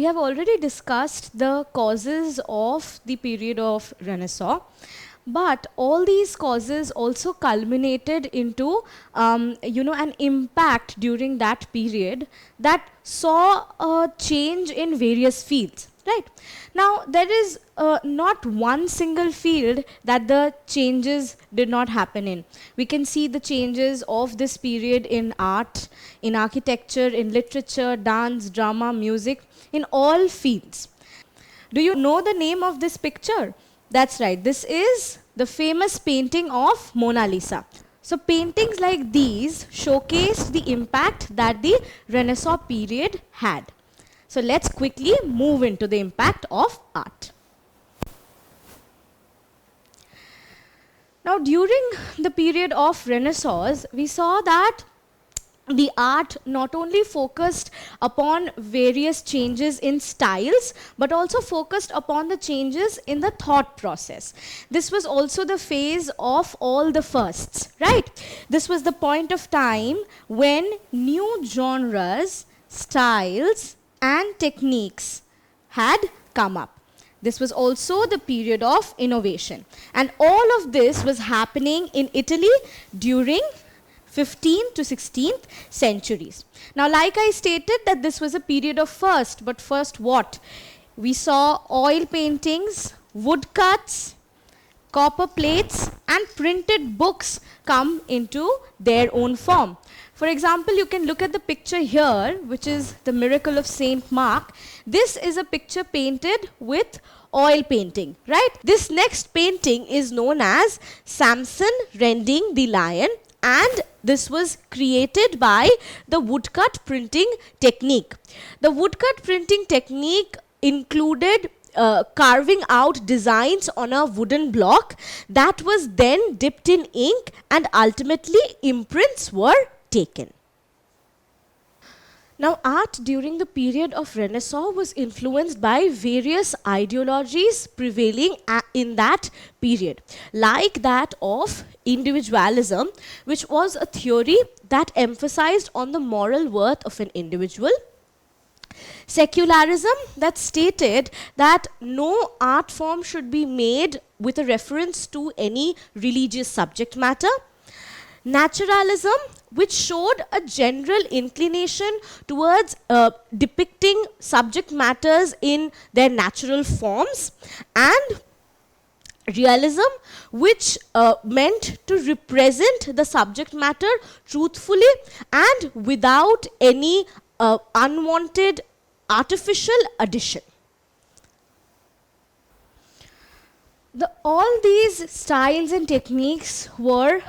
have already discussed the causes of the period of Renaissance. But all these causes also culminated into, an impact during that period that saw a change in various fields, right? Now, there is not one single field that the changes did not happen in. We can see the changes of this period in art, in architecture, in literature, dance, drama, music, in all fields. Do you know the name of this picture? That's right, this is the famous painting of Mona Lisa. So paintings like these showcased the impact that the Renaissance period had. So let's quickly move into the impact of art. Now during the period of Renaissance, we saw that the art not only focused upon various changes in styles, but also focused upon the changes in the thought process. This was also the phase of all the firsts, right? This was the point of time when new genres, styles, and techniques had come up. This was also the period of innovation. And all of this was happening in Italy during 15th to 16th centuries. Now, like I stated that this was a period of first, but first what? We saw oil paintings, woodcuts, copper plates, and printed books come into their own form. For example, you can look at the picture here, which is the Miracle of Saint Mark. This is a picture painted with oil painting, right? This next painting is known as Samson Rending the Lion, and this was created by the woodcut printing technique. The woodcut printing technique included carving out designs on a wooden block that was then dipped in ink, and ultimately imprints were taken. Now, art during the period of Renaissance was influenced by various ideologies prevailing in that period, like that of individualism, which was a theory that emphasized on the moral worth of an individual. Secularism, that stated that no art form should be made with a reference to any religious subject matter. Naturalism, which showed a general inclination towards depicting subject matters in their natural forms. And realism, which meant to represent the subject matter truthfully and without any unwanted artificial addition. All these styles and techniques were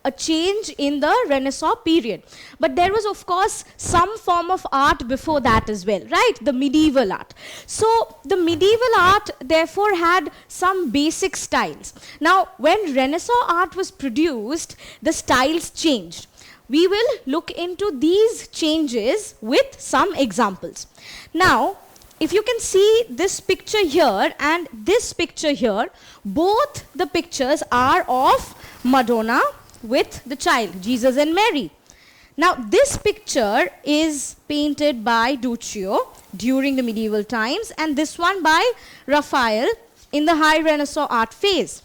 a change in the Renaissance period. But there was, of course, some form of art before that as well, right? The medieval art. So the medieval art, therefore, had some basic styles. Now, when Renaissance art was produced, the styles changed. We will look into these changes with some examples. Now, if you can see this picture here and this picture here, both the pictures are of Madonna with the child, Jesus and Mary. Now, this picture is painted by Duccio during the medieval times, and this one by Raphael in the High Renaissance art phase.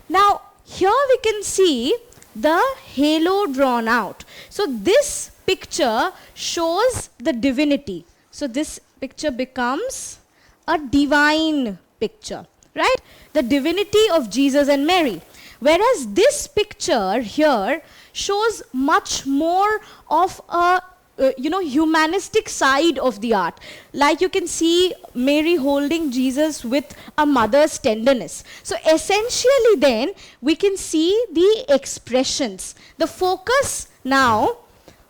Now, here we can see the halo drawn out. So, this picture shows the divinity. So, this picture becomes a divine picture, right? The divinity of Jesus and Mary. Whereas this picture here shows much more of a humanistic side of the art. Like you can see Mary holding Jesus with a mother's tenderness. So essentially then we can see the expressions. The focus now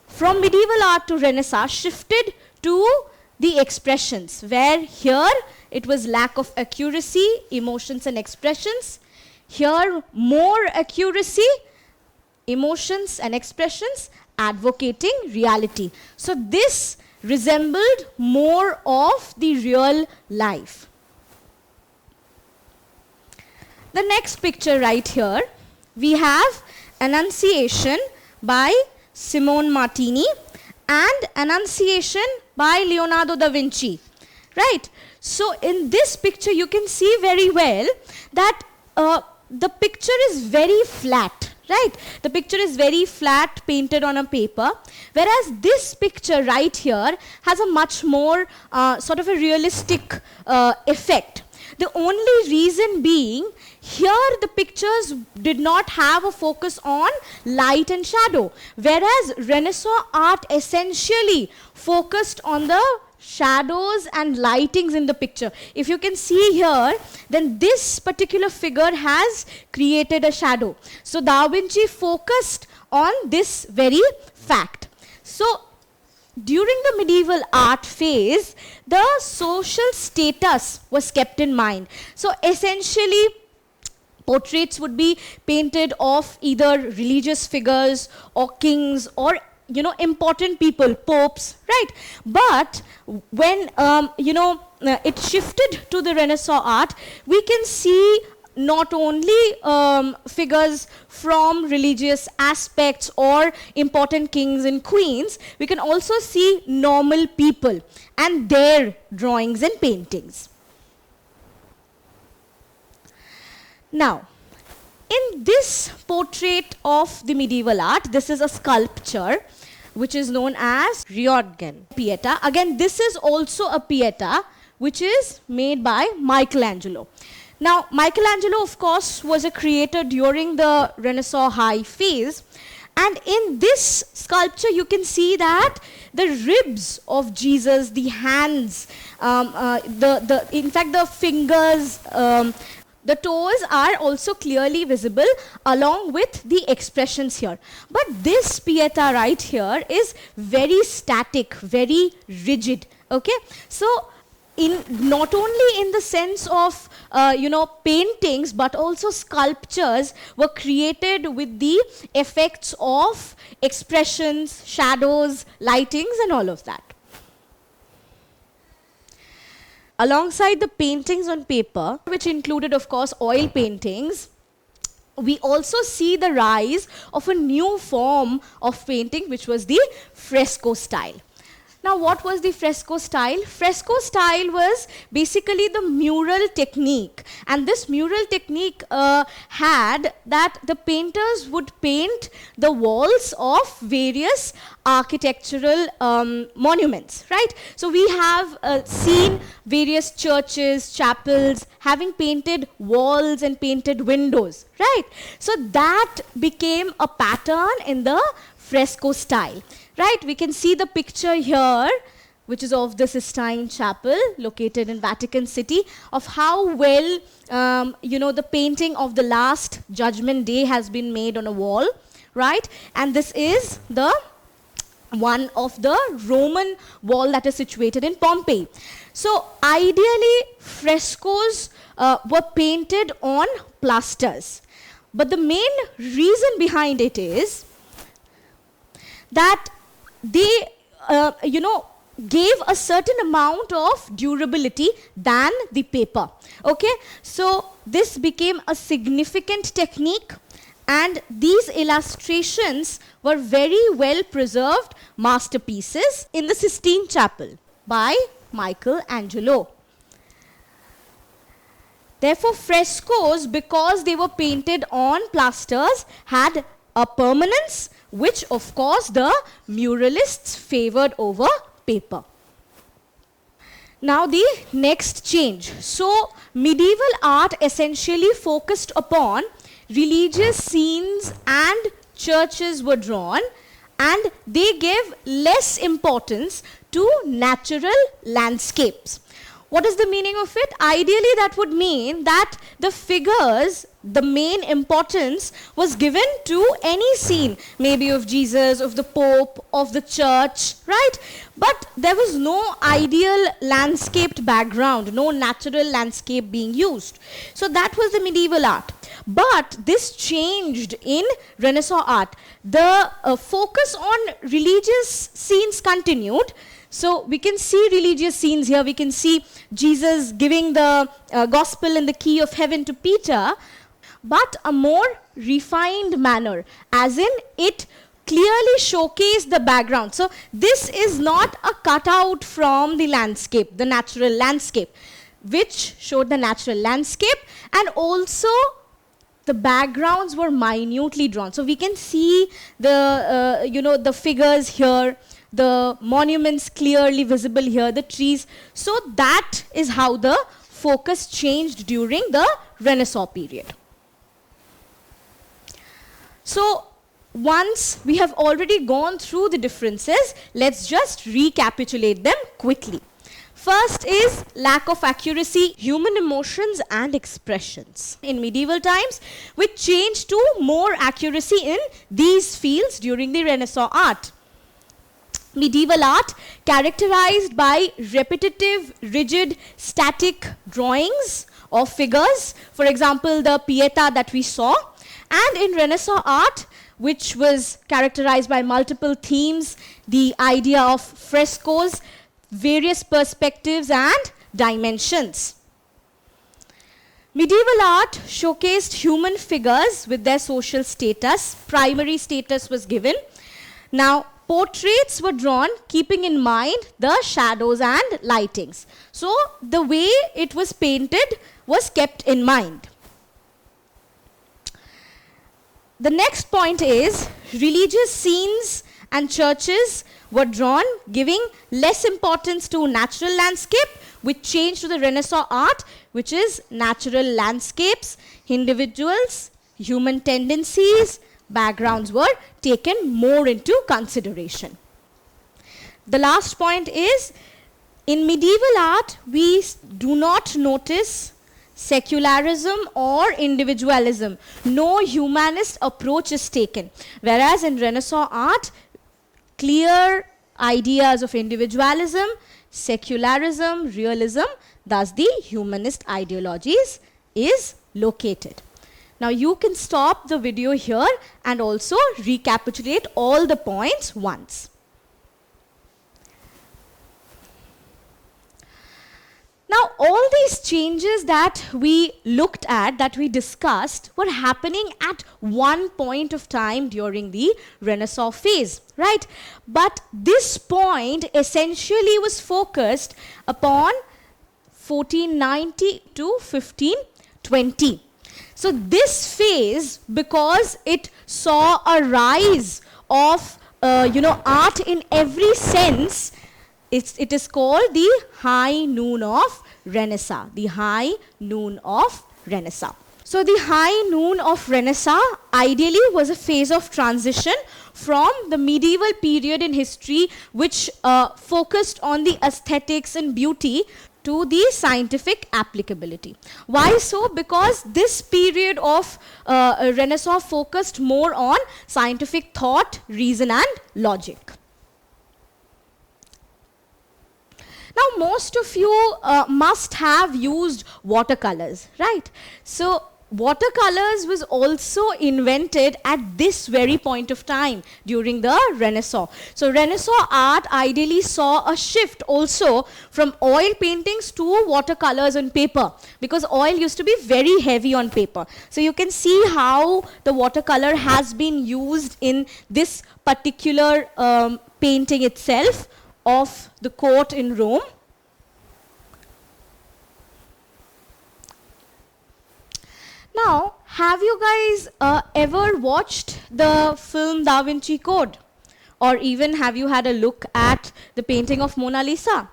from medieval art to Renaissance shifted to the expressions, where here it was lack of accuracy, emotions and expressions. Here more accuracy, emotions and expressions, advocating reality. So this resembled more of the real life. The next picture right here, we have Annunciation by Simone Martini and Annunciation by Leonardo da Vinci. right? So in this picture, you can see very well that the picture is very flat, right? The picture is very flat, painted on a paper, whereas this picture right here has a much more sort of a realistic effect. The only reason being, here the pictures did not have a focus on light and shadow, whereas Renaissance art essentially focused on the shadows and lightings in the picture. If you can see here, then this particular figure has created a shadow. So Da Vinci focused on this very fact. So during the medieval art phase, the social status was kept in mind. So essentially, portraits would be painted of either religious figures or kings or important people, popes, right? But when it shifted to the Renaissance art, we can see not only figures from religious aspects or important kings and queens, we can also see normal people and their drawings and paintings. Now, in this portrait of the medieval art, this is a sculpture which is known as Rending Pieta. Again, this is also a Pieta which is made by Michelangelo. Now, Michelangelo, of course, was a creator during the Renaissance high phase. And in this sculpture, you can see that the ribs of Jesus, the hands, in fact, the fingers, the toes are also clearly visible along with the expressions here. But this Pieta right here is very static, very rigid, okay? So, not only in the sense of paintings, but also sculptures were created with the effects of expressions, shadows, lightings, and all of that. Alongside the paintings on paper, which included, of course, oil paintings, we also see the rise of a new form of painting, which was the Fresco style. Now, what was the Fresco style? Fresco style was basically the mural technique. And this mural technique had that the painters would paint the walls of various architectural monuments, right? So we have seen various churches, chapels, having painted walls and painted windows, right? So that became a pattern in the Fresco style. Right, we can see the picture here, which is of the Sistine Chapel, located in Vatican City, of how well, the painting of the Last Judgment Day has been made on a wall, right? And this is the one of the Roman wall that is situated in Pompeii. So, ideally, frescoes were painted on plasters. But the main reason behind it is that they, gave a certain amount of durability than the paper, okay? So this became a significant technique, and these illustrations were very well preserved masterpieces in the Sistine Chapel by Michelangelo. Therefore, frescoes, because they were painted on plasters, had a permanence which, of course, the muralists favored over paper. Now, the next change. So, medieval art essentially focused upon religious scenes and churches were drawn, and they gave less importance to natural landscapes. What is the meaning of it? Ideally, that would mean that the figures, the main importance was given to any scene, maybe of Jesus, of the Pope, of the church, right? But there was no ideal landscaped background, no natural landscape being used. So that was the medieval art. But this changed in Renaissance art. The focus on religious scenes continued. So we can see religious scenes here. We can see Jesus giving the gospel and the key of heaven to Peter, but a more refined manner, as in it clearly showcased the background. So this is not a cutout from the landscape, the natural landscape, which showed the natural landscape, and also the backgrounds were minutely drawn. So we can see the, the figures here, the monuments clearly visible here, the trees. So that is how the focus changed during the Renaissance period. So once we have already gone through the differences, let's just recapitulate them quickly. First is lack of accuracy, human emotions and expressions in medieval times, which changed to more accuracy in these fields during the Renaissance art. Medieval art characterized by repetitive, rigid, static drawings of figures, for example, the Pietà that we saw, and in Renaissance art, which was characterized by multiple themes, the idea of frescoes, various perspectives and dimensions. Medieval art showcased human figures with their social status. Primary status was given. Now, portraits were drawn keeping in mind the shadows and lightings. So, the way it was painted was kept in mind. The next point is religious scenes and churches were drawn, giving less importance to natural landscape, which changed to the Renaissance art, which is natural landscapes, individuals, human tendencies, backgrounds were taken more into consideration. The last point is, in medieval art, we do not notice secularism or individualism. No humanist approach is taken. Whereas in Renaissance art, clear ideas of individualism, secularism, realism, thus the humanist ideologies is located. Now you can stop the video here and also recapitulate all the points once. Now, all these changes that we looked at, that we discussed, were happening at one point of time during the Renaissance phase, right? But this point essentially was focused upon 1490 to 1520. So this phase, because it saw a rise of, art in every sense, it is called the high noon of Renaissance. The high noon of Renaissance. So the high noon of Renaissance ideally was a phase of transition from the medieval period in history, which focused on the aesthetics and beauty, to the scientific applicability. Why so? Because this period of Renaissance focused more on scientific thought, reason and logic. Now, most of you must have used watercolors, right? So, watercolors was also invented at this very point of time during the Renaissance. So, Renaissance art ideally saw a shift also from oil paintings to watercolors on paper, because oil used to be very heavy on paper. So, you can see how the watercolor has been used in this particular painting itself of the court in Rome. Now, have you guys ever watched the film Da Vinci Code? Or even have you had a look at the painting of Mona Lisa?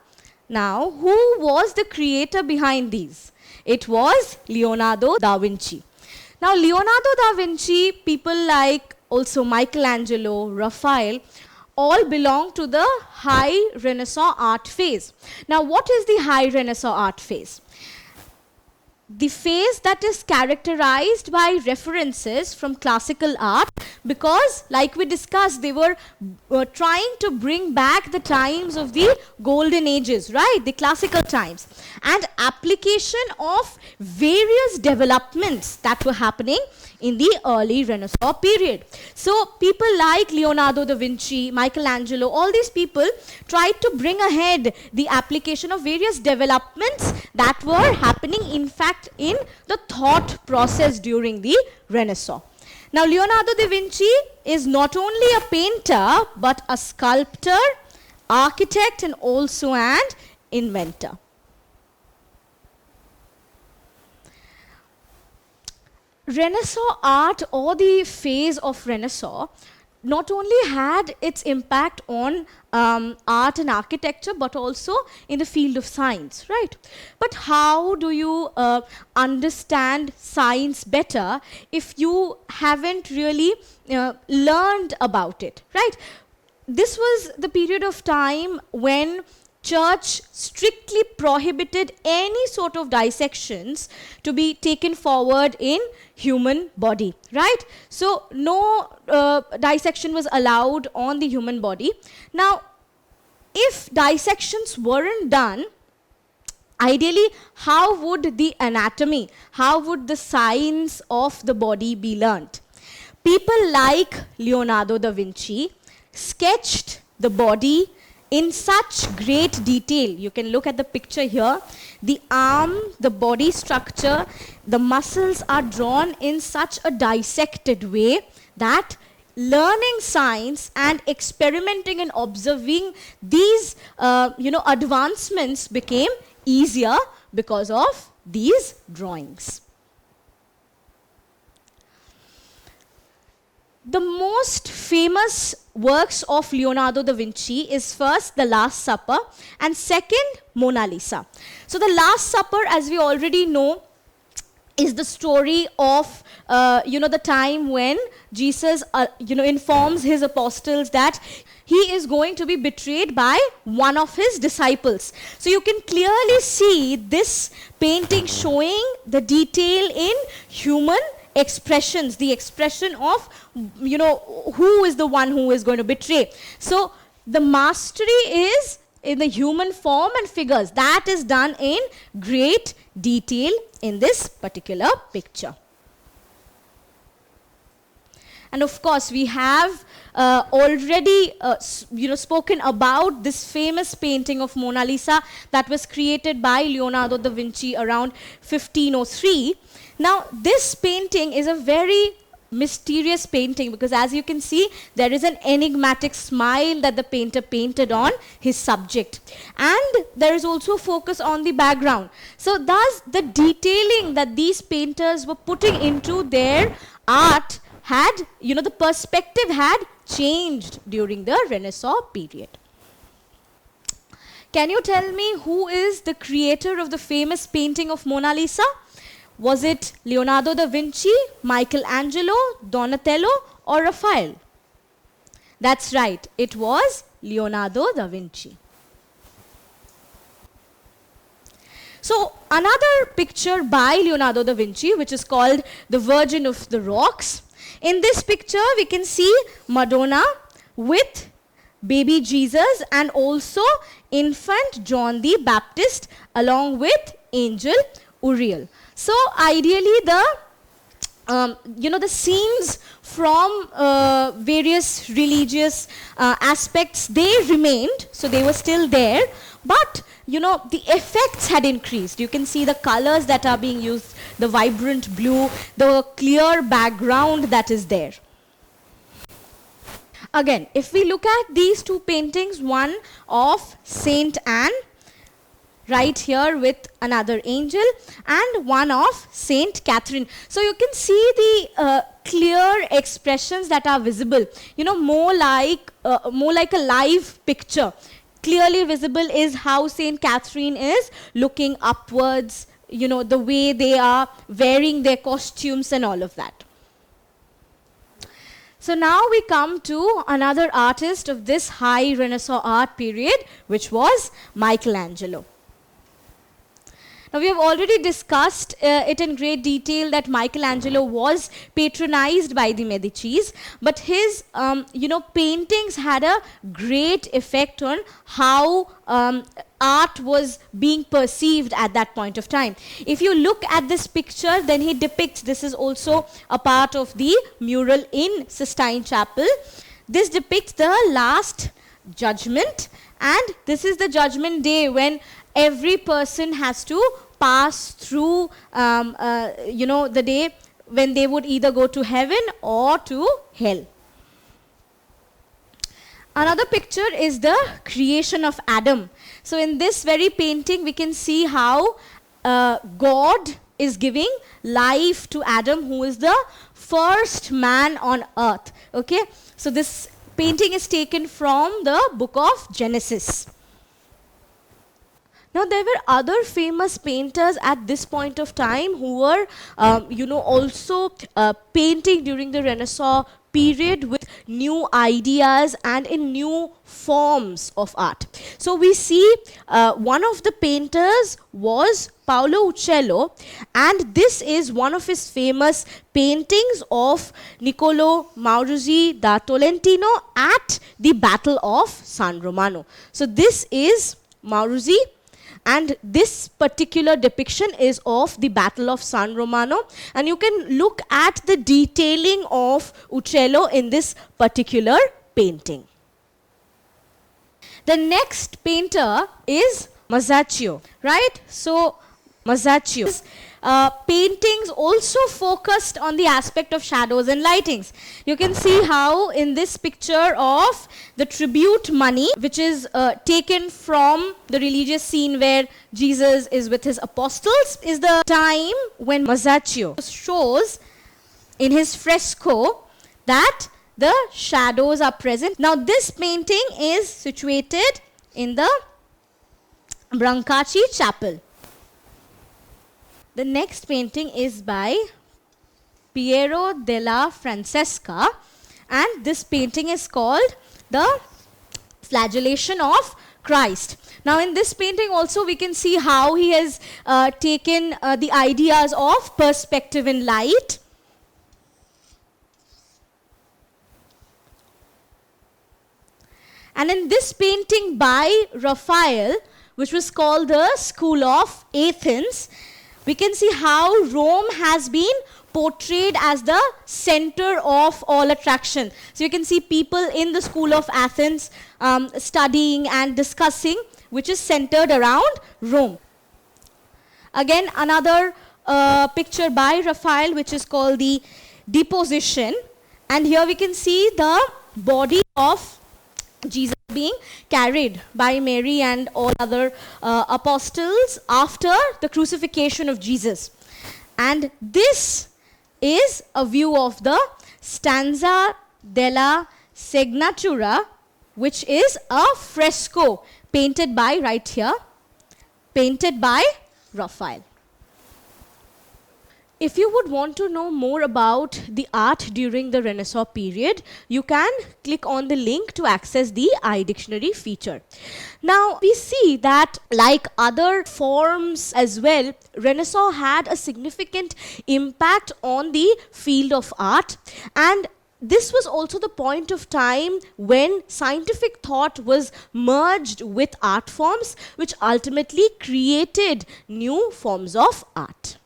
Now, who was the creator behind these? It was Leonardo da Vinci. Now, Leonardo da Vinci, people like also Michelangelo, Raphael, all belong to the high Renaissance art phase. Now, what is the high Renaissance art phase? The phase that is characterized by references from classical art, because like we discussed, they were trying to bring back the times of the golden ages, right? The classical times, and application of various developments that were happening in the early Renaissance period. So people like Leonardo da Vinci, Michelangelo, all these people tried to bring ahead the application of various developments that were happening, in fact, in the thought process during the Renaissance. Now, Leonardo da Vinci is not only a painter, but a sculptor, architect, and also an inventor. Renaissance art, or the phase of Renaissance, not only had its impact on art and architecture, but also in the field of science, right? But how do you understand science better if you haven't really learned about it, right? This was the period of time when Church strictly prohibited any sort of dissections to be taken forward in human body, right? So no dissection was allowed on the human body. Now, if dissections weren't done, ideally, how would the anatomy, how would the science of the body be learnt? People like Leonardo da Vinci sketched the body in such great detail. You can look at the picture here. The arm, the body structure, the muscles are drawn in such a dissected way that learning science and experimenting and observing these advancements became easier because of these drawings. The most famous works of Leonardo da Vinci is first The Last Supper and second Mona Lisa. So The Last Supper, as we already know, is the story of the time when Jesus informs his apostles that he is going to be betrayed by one of his disciples. So you can clearly see this painting showing the detail in human expressions, the expression of, who is the one who is going to betray. So the mastery is in the human form and figures. That is done in great detail in this particular picture. And of course, we have already spoken about this famous painting of Mona Lisa that was created by Leonardo da Vinci around 1503. Now, this painting is a very mysterious painting because, as you can see, there is an enigmatic smile that the painter painted on his subject. And there is also focus on the background. So thus, the detailing that these painters were putting into their art had, the perspective had changed during the Renaissance period. Can you tell me who is the creator of the famous painting of Mona Lisa? Was it Leonardo da Vinci, Michelangelo, Donatello, or Raphael? That's right, it was Leonardo da Vinci. So another picture by Leonardo da Vinci, which is called The Virgin of the Rocks. In this picture, we can see Madonna with baby Jesus and also infant John the Baptist along with angel Uriel. So ideally, the scenes from various religious aspects, they remained, so they were still there, but the effects had increased. You can see the colors that are being used, the vibrant blue, the clear background that is there. Again, if we look at these two paintings, one of Saint Anne, right here with another angel, and one of Saint Catherine. So you can see the clear expressions that are visible, more like a live picture. Clearly visible is how Saint Catherine is looking upwards, the way they are wearing their costumes and all of that. So now we come to another artist of this high Renaissance art period, which was Michelangelo. Now, we have already discussed it in great detail that Michelangelo was patronized by the Medicis, but his, paintings had a great effect on how art was being perceived at that point of time. If you look at this picture, then he depicts, this is also a part of the mural in Sistine Chapel. This depicts the Last Judgment, and this is the Judgment Day when every person has to pass through, the day when they would either go to heaven or to hell. Another picture is the creation of Adam. So in this very painting, we can see how God is giving life to Adam, who is the first man on earth. Okay, so this painting is taken from the book of Genesis. Now, there were other famous painters at this point of time who were, also painting during the Renaissance period with new ideas and in new forms of art. So we see one of the painters was Paolo Uccello, and this is one of his famous paintings of Niccolo Mauruzzi da Tolentino at the Battle of San Romano. So this is Mauruzzi, and this particular depiction is of the Battle of San Romano, and you can look at the detailing of Uccello in this particular painting. The next painter is Masaccio, right? So Masaccio's paintings also focused on the aspect of shadows and lightings. You can see how in this picture of the tribute money, which is taken from the religious scene where Jesus is with his apostles, is the time when Masaccio shows in his fresco that the shadows are present. Now this painting is situated in the Brancacci Chapel. The next painting is by Piero della Francesca, and this painting is called The Flagellation of Christ. Now in this painting also we can see how he has taken the ideas of perspective in light. And in this painting by Raphael, which was called the School of Athens, we can see how Rome has been portrayed as the center of all attraction. So you can see people in the School of Athens studying and discussing, which is centered around Rome. Again, another picture by Raphael, which is called the Deposition. And here we can see the body of Jesus being carried by Mary and all other apostles after the crucifixion of Jesus. And this is a view of the Stanza della Segnatura, which is a fresco painted by, right here, painted by Raphael. If you would want to know more about the art during the Renaissance period, you can click on the link to access the iDictionary feature. Now, we see that like other forms as well, Renaissance had a significant impact on the field of art, and this was also the point of time when scientific thought was merged with art forms, which ultimately created new forms of art.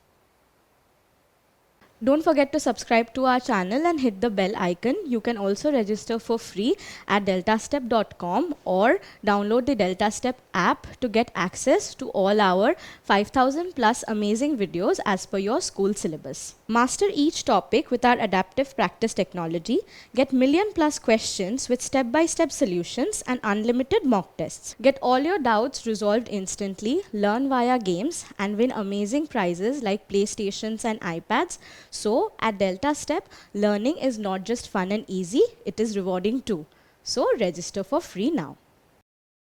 Don't forget to subscribe to our channel and hit the bell icon. You can also register for free at DeltaStep.com or download the DeltaStep app to get access to all our 5,000 plus amazing videos as per your school syllabus. Master each topic with our adaptive practice technology, get million plus questions with step-by-step solutions and unlimited mock tests. Get all your doubts resolved instantly, learn via games and win amazing prizes like PlayStations and iPads. So at DeltaStep, learning is not just fun and easy, it is rewarding too. So register for free now.